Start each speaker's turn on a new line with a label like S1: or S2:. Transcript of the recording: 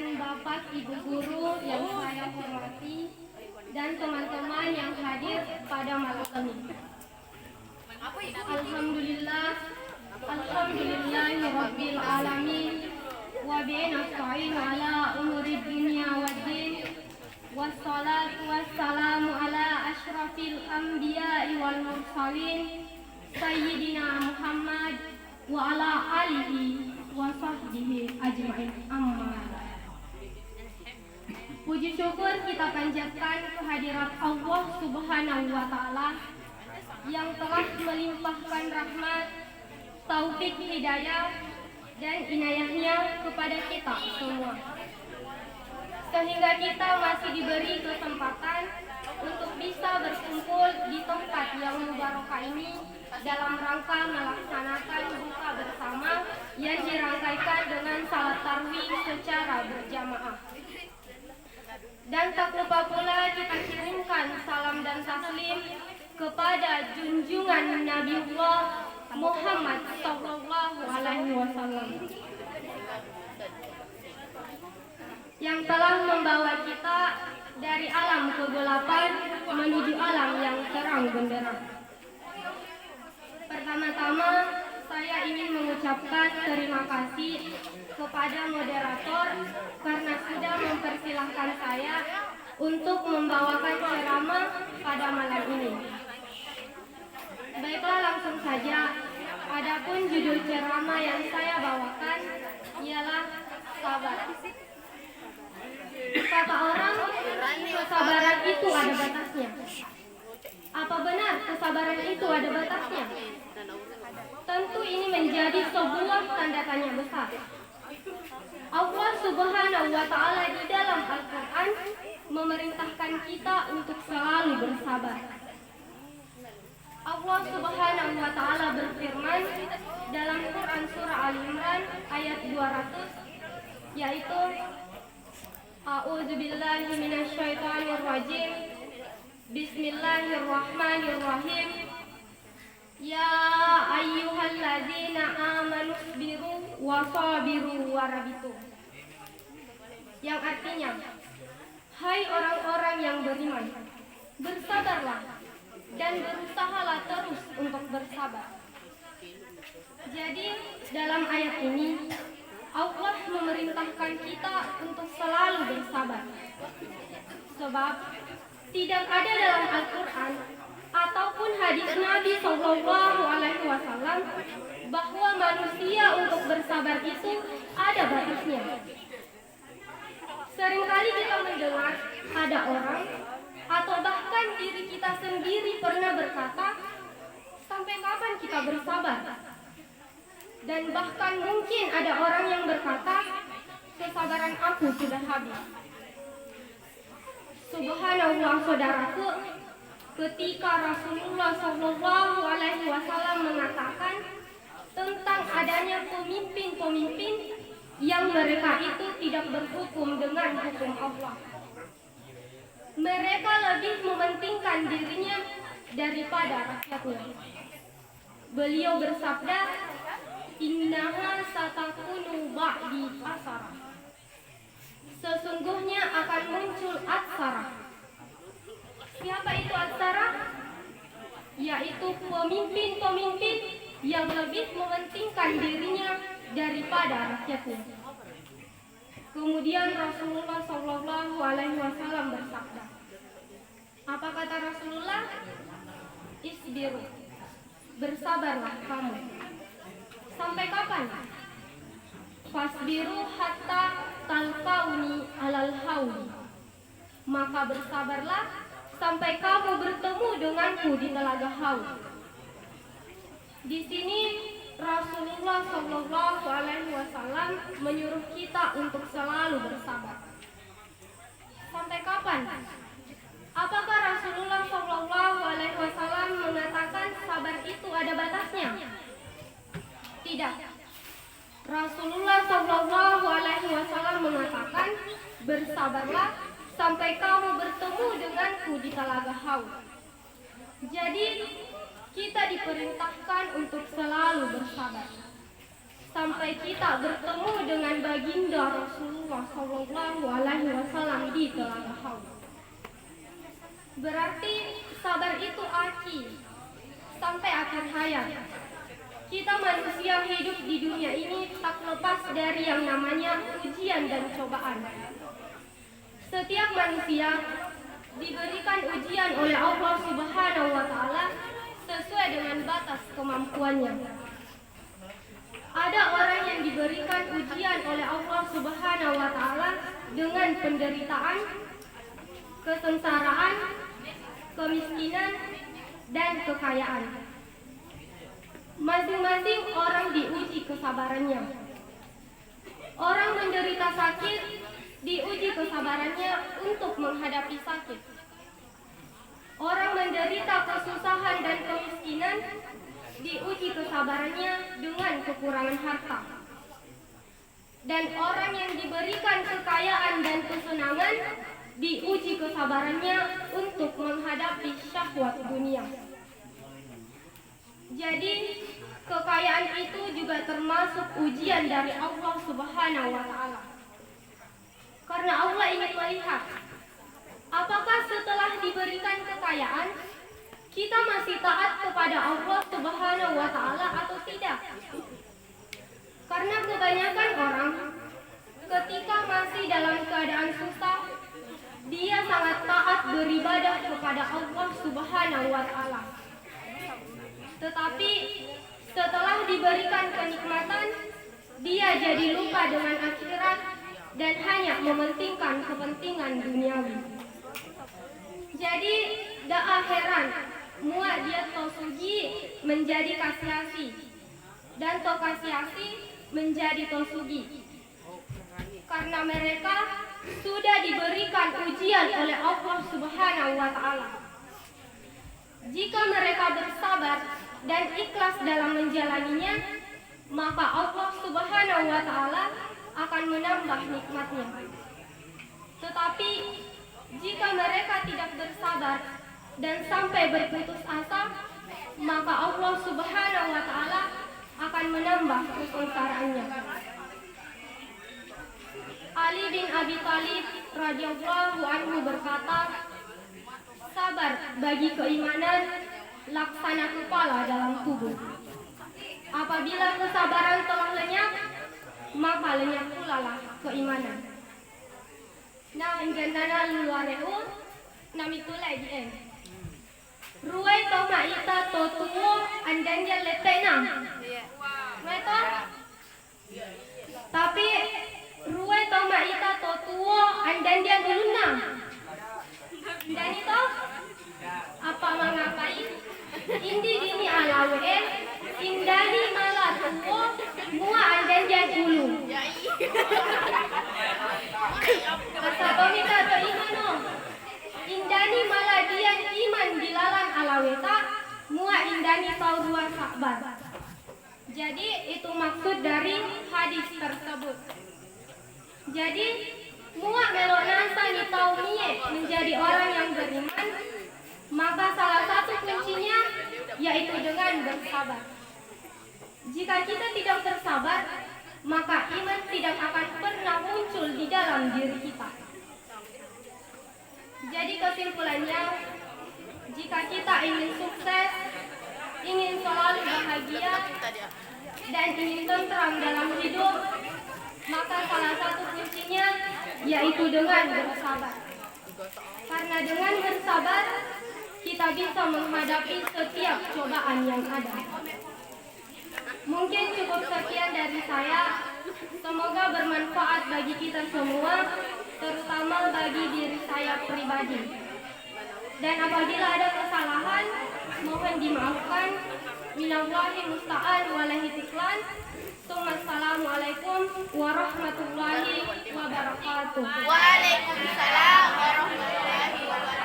S1: Bapak Ibu guru yang saya hormati dan teman-teman yang hadir pada malam ini. Alhamdulillahirabbil alamin wa bihi nasta'inu ala umuri dunya waddin wassalatu wassalamu ala asyrafil anbiya'i wal mursalin sayyidina Muhammad wa ala alihi wa sahbihi ajma'in. Amma. Puji syukur kita panjatkan kehadirat Allah Subhanahu wa taala yang telah melimpahkan rahmat, taufik, hidayah dan inayahnya kepada kita semua, sehingga kita masih diberi kesempatan untuk bisa berkumpul di tempat yang mubarakah ini dalam rangka melaksanakan buka bersama yang dirangkaikan dengan salat tarawih secara berjamaah. Dan tak lupa pula kita kirimkan salam dan taslim kepada junjungan Nabiullah Muhammad sallallahu alaihi wasallam yang telah membawa kita dari alam kegelapan menuju alam yang terang benderang. Pertama-tama saya ingin mengucapkan terima kasih kepada moderator karena sudah mempersilahkan saya untuk membawakan ceramah pada malam ini. Baiklah, langsung saja. Adapun judul ceramah yang saya bawakan ialah sabar. Kata orang, kesabaran itu ada batasnya. Apa benar kesabaran itu ada batasnya? Tentu ini menjadi sebuah tanda tanya besar. Allah Subhanahu wa taala di dalam Al-Qur'an memerintahkan kita untuk selalu bersabar. Allah Subhanahu wa taala berfirman dalam Quran surah Al-Imran ayat 200, yaitu A'udzubillahi minasyaitonir rajim. Bismillahirrahmanirrahim. Ya ayyuhalladzina amanu sabiru wa sabiru warabitu. Yang artinya, hai orang-orang yang beriman, bersabarlah dan berusahalah terus untuk bersabar. Jadi dalam ayat ini Allah memerintahkan kita untuk selalu bersabar. Sebab tidak ada dalam Al-Quran ataupun hadis Nabi Sallallahu Alaihi Wasallam bahwa manusia untuk bersabar itu ada batasnya. Seringkali kita mendengar ada orang atau bahkan diri kita sendiri pernah berkata, sampai kapan kita bersabar? Dan bahkan mungkin ada orang yang berkata, kesabaran aku sudah habis. Subhanallah, saudaraku, ketika Rasulullah Shallallahu Alaihi Wasallam mengatakan tentang adanya pemimpin-pemimpin yang mereka itu tidak berhukum dengan hukum Allah. Mereka lebih mementingkan dirinya daripada rakyatnya. Beliau bersabda, innaha satakunu ba'di asara. Sesungguhnya akan muncul atsara. Siapa itu atsara? Yaitu pemimpin-pemimpin yang lebih mementingkan dirinya daripada rakyatnya. Kemudian Rasulullah Shallallahu Alaihi Wasallam bersabda, apa kata Rasulullah? Isbiru, bersabarlah kamu. Sampai kapan? Fasbiru hatta talqauni alal hauli. Maka bersabarlah sampai kamu bertemu denganku di telaga Haud. Di sini Rasulullah Shallallahu Alaihi Wasallam menyuruh kita untuk selalu bersabar. Sampai kapan? Apakah Rasulullah Shallallahu Alaihi Wasallam mengatakan sabar itu ada batasnya? Tidak. Rasulullah Shallallahu Alaihi Wasallam mengatakan, bersabarlah sampai kamu bertemu denganku di telaga Haud. Jadi kita diperintahkan untuk selalu bersabar sampai kita bertemu dengan baginda Rasulullah Mustafa Sallallahu Alaihi Wasallam di telaga haud. Berarti sabar itu aki sampai akhir hayat. Kita manusia hidup di dunia ini tak lepas dari yang namanya ujian dan cobaan. Setiap manusia diberikan ujian oleh Allah Subhanahu wa Ta'ala sesuai dengan batas kemampuannya. Ada orang yang diberikan ujian oleh Allah Subhanahu wa Ta'ala dengan penderitaan, kesengsaraan, kemiskinan, dan kekayaan. Masing-masing orang diuji kesabarannya. Orang menderita sakit diuji kesabarannya untuk menghadapi sakit. Orang menderita kesusahan dan kemiskinan diuji kesabarannya dengan kekurangan harta. Dan orang yang diberikan kekayaan dan kesenangan diuji kesabarannya untuk menghadapi syahwat dunia. Jadi, kekayaan itu juga termasuk ujian dari Allah Subhanahu wa Ta'ala. Karena Allah ingin melihat apakah setelah diberikan kekayaan kita masih taat kepada Allah Subhanahu wa Ta'ala atau tidak. Karena kebanyakan orang ketika masih dalam keadaan susah, dia sangat taat beribadah kepada Allah Subhanahu wa Ta'ala. Tetapi setelah diberikan kenikmatan, dia jadi lupa dengan akhirat dan hanya mementingkan kepentingan duniawi. Jadi, dak heran muat dia tosugi menjadi kasiasi dan to kasiasi menjadi tosugi. Karena mereka sudah diberikan ujian oleh Allah Subhanahu wa Ta'ala. Jika mereka bersabar dan ikhlas dalam menjalaninya, maka Allah Subhanahu wa Ta'ala akan menambah nikmatnya. Tetapi jika mereka tidak bersabar dan sampai berputus asa, maka Allah Subhanahu wa Ta'ala akan menambah kesengsaraannya. Ali bin Abi Thalib radhiyallahu anhu berkata, sabar bagi keimanan laksana kepala dalam tubuh. Apabila kesabaran telah lenyap, maka lenyap pula lah keimanan. Nah, injandana luareu nami tulai di en. Ruai to maita to tuo andanja letena. Meto? Tapi ruai to maita to tuo andanja duluna. Dan itu apa mengapain? Indi dini alawe indani malah tuo mua andanja dulu. Kasatomita to imano. Indani malah dia iman dilalan alaweta mua indani tauruan sakbar. Jadi itu maksud dari hadis tersebut. Jadi mua melok nasa ni tau mie menjadi orang yang beriman, maka salah satu kuncinya yaitu dengan bersabar. Jika kita tidak bersabar, maka iman tidak akan pernah muncul di dalam diri kita. Jadi kesimpulannya, jika kita ingin sukses, ingin selalu bahagia, dan ingin tentram dalam hidup, maka salah satu kuncinya yaitu dengan bersabar. Karena dengan bersabar, kita bisa menghadapi setiap cobaan yang ada. Mungkin cukup sekian dari saya. Semoga bermanfaat bagi kita semua, terutama bagi diri saya pribadi. Dan apabila ada kesalahan, mohon dimaafkan. Minallahi musta'an walaihi tiklan. Assalamualaikum warahmatullahi wabarakatuh.
S2: Waalaikumsalam warahmatullahi wabarakatuh.